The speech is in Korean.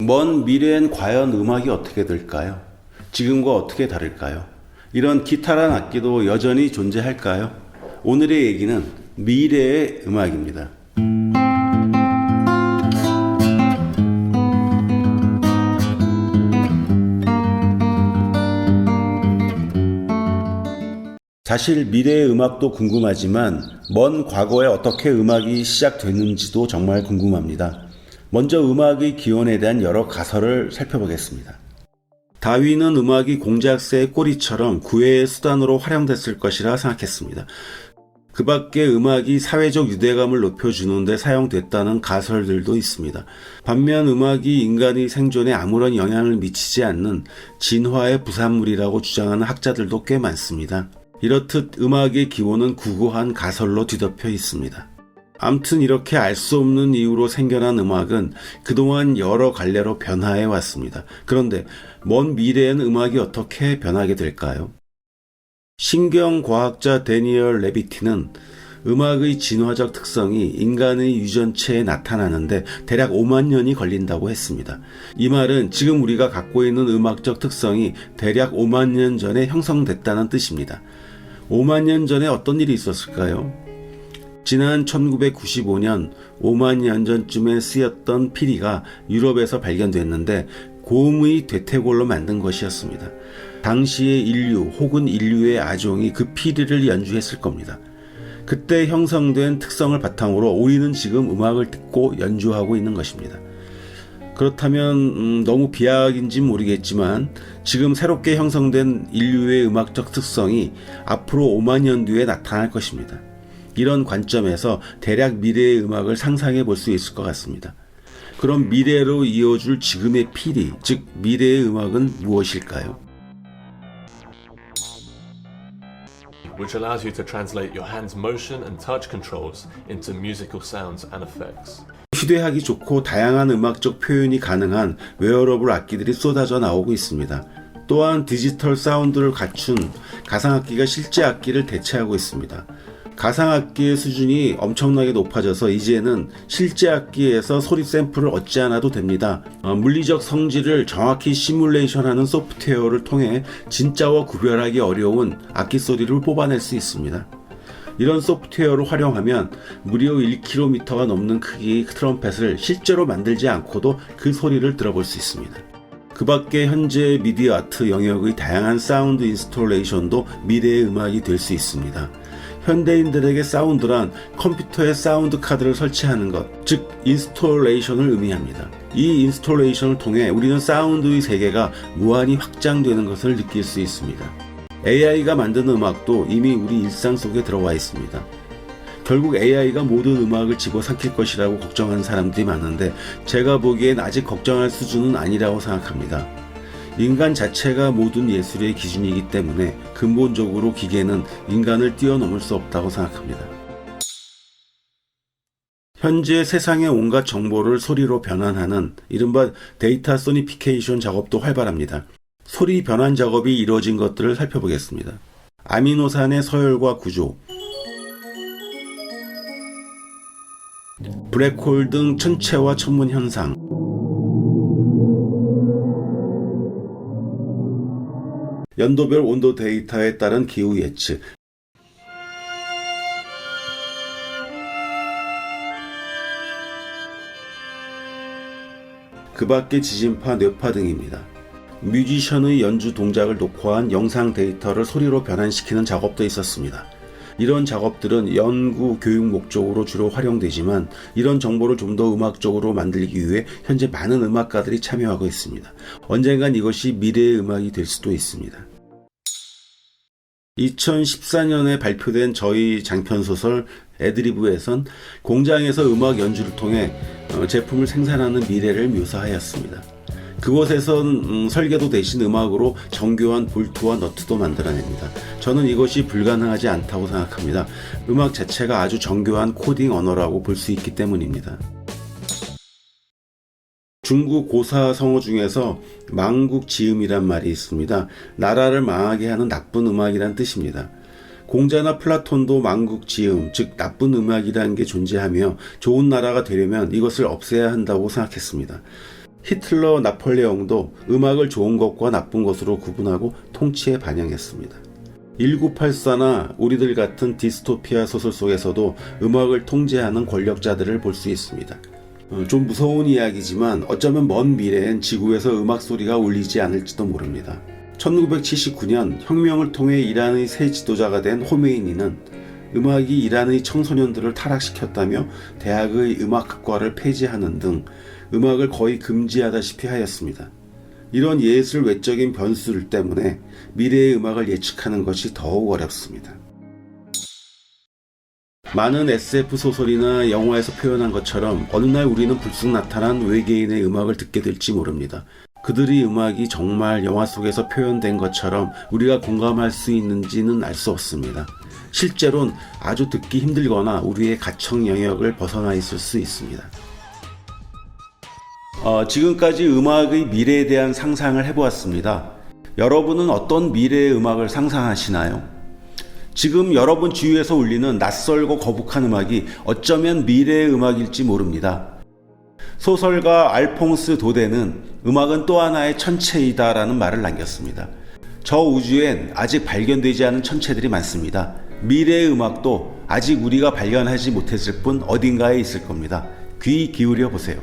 먼 미래엔 과연 음악이 어떻게 될까요? 지금과 어떻게 다를까요? 이런 기타란 악기도 여전히 존재할까요? 오늘의 얘기는 미래의 음악입니다. 사실 미래의 음악도 궁금하지만 먼 과거에 어떻게 음악이 시작됐는지도 정말 궁금합니다. 먼저 음악의 기원에 대한 여러 가설을 살펴보겠습니다. 다윈은 음악이 공작새의 꼬리처럼 구애의 수단으로 활용됐을 것이라 생각했습니다. 그 밖에 음악이 사회적 유대감을 높여주는 데 사용됐다는 가설들도 있습니다. 반면 음악이 인간의 생존에 아무런 영향을 미치지 않는 진화의 부산물이라고 주장하는 학자들도 꽤 많습니다. 이렇듯 음악의 기원은 구구한 가설로 뒤덮여 있습니다. 암튼 이렇게 알 수 없는 이유로 생겨난 음악은 그동안 여러 갈래로 변화해 왔습니다. 그런데 먼 미래엔 음악이 어떻게 변하게 될까요? 신경과학자 데니얼 레비티는 음악의 진화적 특성이 인간의 유전체에 나타나는데 대략 5만 년이 걸린다고 했습니다. 이 말은 지금 우리가 갖고 있는 음악적 특성이 대략 5만 년 전에 형성됐다는 뜻입니다. 5만 년 전에 어떤 일이 있었을까요? 지난 1995년 5만 년 전쯤에 쓰였던 피리가 유럽에서 발견됐는데 고음의 대퇴골로 만든 것이었습니다. 당시의 인류 혹은 인류의 아종이 그 피리를 연주했을 겁니다. 그때 형성된 특성을 바탕으로 우리는 지금 음악을 듣고 연주하고 있는 것입니다. 그렇다면 너무 비약인지 모르겠지만 지금 새롭게 형성된 인류의 음악적 특성이 앞으로 5만 년 뒤에 나타날 것입니다. 이런 관점에서 대략 미래의 음악을 상상해 볼 수 있을 것 같습니다. 그럼 미래로 이어줄 지금의 피리, 즉 미래의 음악은 무엇일까요? Which allows you to translate your hand's motion and touch controls into musical sounds and effects. 휴대하기 좋고 다양한 음악적 표현이 가능한 웨어러블 악기들이 쏟아져 나오고 있습니다. 또한 디지털 사운드를 갖춘 가상악기가 실제 악기를 대체하고 있습니다. 가상악기의 수준이 엄청나게 높아져서 이제는 실제 악기에서 소리 샘플을 얻지 않아도 됩니다. 물리적 성질을 정확히 시뮬레이션하는 소프트웨어를 통해 진짜와 구별하기 어려운 악기 소리를 뽑아낼 수 있습니다. 이런 소프트웨어를 활용하면 무려 1km가 넘는 크기의 트럼펫을 실제로 만들지 않고도 그 소리를 들어볼 수 있습니다. 그 밖에 현재 미디어 아트 영역의 다양한 사운드 인스톨레이션도 미래의 음악이 될 수 있습니다. 현대인들에게 사운드란 컴퓨터에 사운드 카드를 설치하는 것, 즉 인스톨레이션을 의미합니다. 이 인스톨레이션을 통해 우리는 사운드의 세계가 무한히 확장되는 것을 느낄 수 있습니다. AI가 만드는 음악도 이미 우리 일상 속에 들어와 있습니다. 결국 AI가 모든 음악을 집어삼킬 것이라고 걱정하는 사람들이 많은데 제가 보기엔 아직 걱정할 수준은 아니라고 생각합니다. 인간 자체가 모든 예술의 기준이기 때문에 근본적으로 기계는 인간을 뛰어넘을 수 없다고 생각합니다. 현재 세상의 온갖 정보를 소리로 변환하는 이른바 데이터 소니피케이션 작업도 활발합니다. 소리 변환 작업이 이루어진 것들을 살펴보겠습니다. 아미노산의 서열과 구조, 블랙홀 등 천체와 천문 현상, 연도별 온도 데이터에 따른 기후 예측, 그 밖의 지진파, 뇌파 등입니다. 뮤지션의 연주 동작을 녹화한 영상 데이터를 소리로 변환시키는 작업도 있었습니다. 이런 작업들은 연구, 교육 목적으로 주로 활용되지만 이런 정보를 좀 더 음악적으로 만들기 위해 현재 많은 음악가들이 참여하고 있습니다. 언젠간 이것이 미래의 음악이 될 수도 있습니다. 2014년에 발표된 저희 장편소설 애드리브에선 공장에서 음악 연주를 통해 제품을 생산하는 미래를 묘사하였습니다. 그곳에선 설계도 대신 음악으로 정교한 볼트와 너트도 만들어냅니다. 저는 이것이 불가능하지 않다고 생각합니다. 음악 자체가 아주 정교한 코딩 언어라고 볼 수 있기 때문입니다. 중국 고사 성어 중에서 망국지음이란 말이 있습니다. 나라를 망하게 하는 나쁜 음악이란 뜻입니다. 공자나 플라톤도 망국지음, 즉 나쁜 음악이라는 게 존재하며 좋은 나라가 되려면 이것을 없애야 한다고 생각했습니다. 히틀러, 나폴레옹도 음악을 좋은 것과 나쁜 것으로 구분하고 통치에 반영했습니다. 1984나 우리들 같은 디스토피아 소설 속에서도 음악을 통제하는 권력자들을 볼 수 있습니다. 좀 무서운 이야기지만 어쩌면 먼 미래엔 지구에서 음악 소리가 울리지 않을지도 모릅니다. 1979년 혁명을 통해 이란의 새 지도자가 된 호메이니는 음악이 이란의 청소년들을 타락시켰다며 대학의 음악학과를 폐지하는 등 음악을 거의 금지하다시피 하였습니다. 이런 예술 외적인 변수들 때문에 미래의 음악을 예측하는 것이 더욱 어렵습니다. 많은 SF 소설이나 영화에서 표현한 것처럼 어느 날 우리는 불쑥 나타난 외계인의 음악을 듣게 될지 모릅니다. 그들의 음악이 정말 영화 속에서 표현된 것처럼 우리가 공감할 수 있는지는 알 수 없습니다. 실제로는 아주 듣기 힘들거나 우리의 가청 영역을 벗어나 있을 수 있습니다. 지금까지 음악의 미래에 대한 상상을 해보았습니다. 여러분은 어떤 미래의 음악을 상상하시나요? 지금 여러분 주위에서 울리는 낯설고 거북한 음악이 어쩌면 미래의 음악일지 모릅니다. 소설가 알퐁스 도데는 음악은 또 하나의 천체이다 라는 말을 남겼습니다. 저 우주엔 아직 발견되지 않은 천체들이 많습니다. 미래의 음악도 아직 우리가 발견하지 못했을 뿐 어딘가에 있을 겁니다. 귀 기울여 보세요.